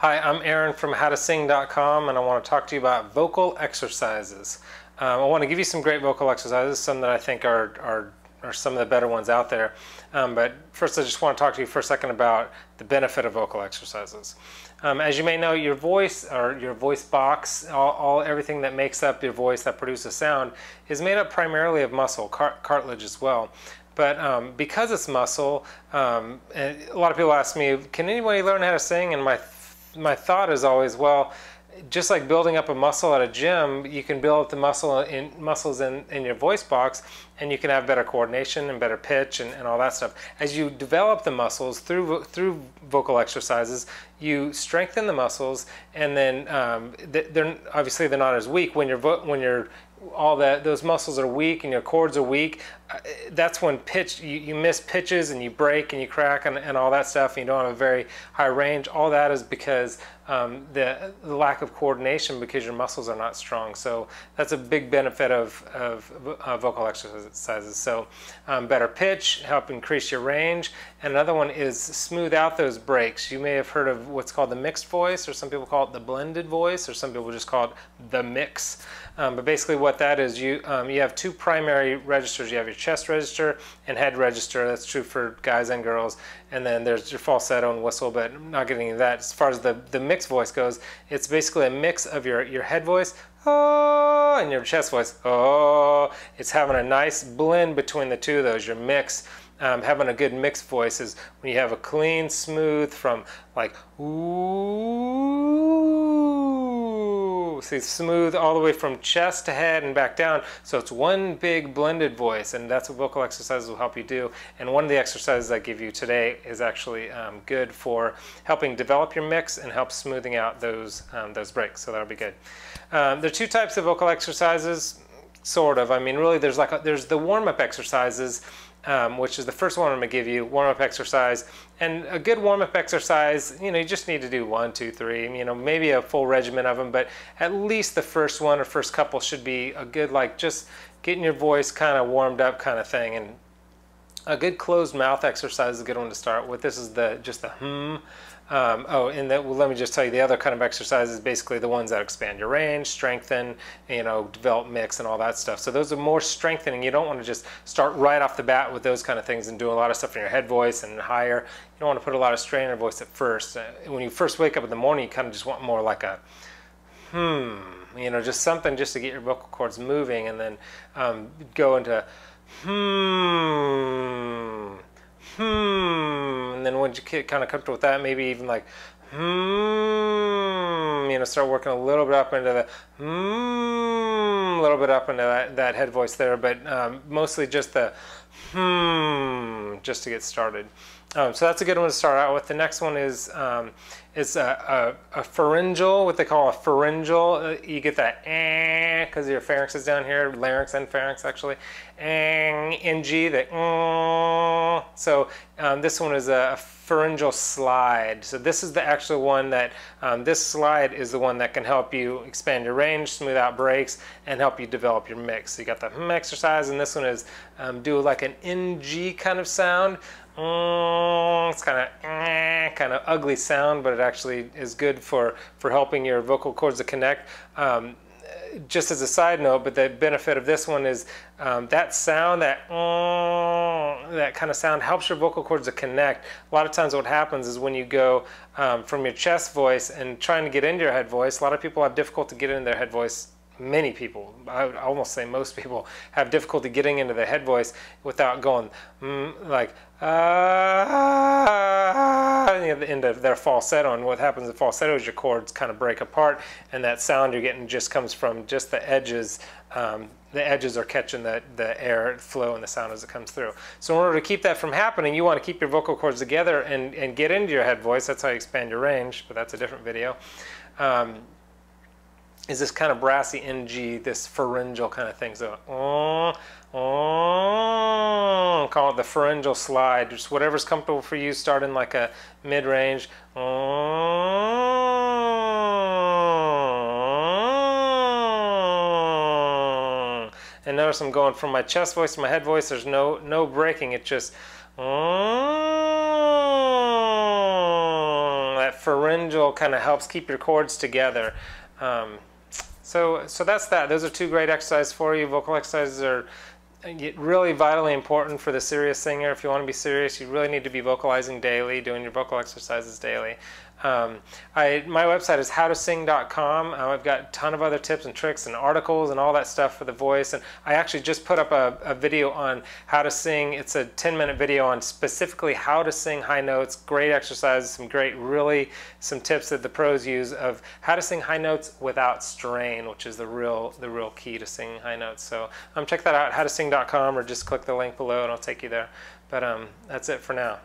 Hi, I'm Aaron from howtosing.com, and I want to talk to you about vocal exercises. I want to give you some great vocal exercises, some that I think are some of the better ones out there. But first I just want to talk to you for a second about the benefit of vocal exercises. As you may know, your voice, or your voice box, everything that makes up your voice that produces sound is made up primarily of muscle, cartilage as well. But because it's muscle, and a lot of people ask me, can anybody learn how to sing? And my thought is always, well, just like building up a muscle at a gym, you can build up the muscles in your voice box, and you can have better coordination and better pitch and all that stuff. As you develop the muscles through vocal exercises, you strengthen the muscles, and then obviously they're not as weak when those muscles are weak and your cords are weak. That's when you miss pitches and you break and you crack and all that stuff, and you don't have a very high range. All that is because the lack of coordination, because your muscles are not strong. So that's a big benefit of vocal exercises. So better pitch, help increase your range. And another one is smooth out those breaks. You may have heard of what's called the mixed voice, or some people call it the blended voice, or some people just call it the mix. But basically what that is, you have two primary registers. You have your chest register and head register. That's true for guys and girls. And then there's your falsetto and whistle, but I'm not getting into that. As far as the mixed voice goes, it's basically a mix of your head voice, oh, and your chest voice, oh. It's having a nice blend between the two of those, your mix. Having a good mixed voice is when you have a clean, smooth from like ooh, see, smooth all the way from chest to head and back down. So it's one big blended voice, and that's what vocal exercises will help you do. And one of the exercises I give you today is actually good for helping develop your mix and help smoothing out those breaks. So that'll be good. There are two types of vocal exercises, sort of. I mean, really, there's the warm-up exercises. Which is the first one I'm going to give you, warm-up exercise. And a good warm-up exercise, you just need to do 1, 2, 3, maybe a full regimen of them, but at least the first one or first couple should be a good, like, just getting your voice kind of warmed up kind of thing. And a good closed mouth exercise is a good one to start with. This is just the hmm. Well, let me just tell you, the other kind of exercise is basically the ones that expand your range, strengthen, develop mix and all that stuff. So those are more strengthening. You don't want to just start right off the bat with those kind of things and do a lot of stuff in your head voice and higher. You don't want to put a lot of strain in your voice at first. When you first wake up in the morning, you kind of just want more like a just something just to get your vocal cords moving, and then go into and then once you get kind of comfortable with that, maybe even like start working a little bit up into the a little bit up into that head voice there, but mostly just the just to get started. So that's a good one to start out with. The next one is a pharyngeal, what they call a pharyngeal. You get that because your pharynx is down here, larynx and pharynx actually. NG, the So this one is a pharyngeal slide. So this is the actual one that, this slide is the one that can help you expand your range, smooth out breaks, and help you develop your mix. So you got the exercise, and this one is do like an NG kind of sound. It's kind of ugly sound, but it actually is good for helping your vocal cords to connect. Just as a side note, but the benefit of this one is that sound, that kind of sound helps your vocal cords to connect. A lot of times what happens is when you go from your chest voice and trying to get into your head voice, a lot of people have difficulty getting into their head voice. Many people, I would almost say most people, have difficulty getting into the head voice without going like into their falsetto. And what happens in falsetto is your cords kind of break apart, and that sound you're getting just comes from just the edges. The edges are catching the air flow and the sound as it comes through. So in order to keep that from happening, you want to keep your vocal cords together and get into your head voice. That's how you expand your range, but that's a different video. Is this kind of brassy NG, this pharyngeal kind of thing. So, call it the pharyngeal slide. Just whatever's comfortable for you. Start in like a mid-range. And notice I'm going from my chest voice to my head voice. There's no breaking. It's just that pharyngeal kind of helps keep your chords together. So that's that. Those are two great exercises for you. Vocal exercises are really vitally important for the serious singer. If you want to be serious, you really need to be vocalizing daily, doing your vocal exercises daily. My website is howtosing.com. I've got a ton of other tips and tricks and articles and all that stuff for the voice. And I actually just put up a video on how to sing. It's a 10-minute video on specifically how to sing high notes, great exercises, some tips that the pros use of how to sing high notes without strain, which is the real key to singing high notes. So check that out, howtosing.com, or just click the link below and I'll take you there. But that's it for now.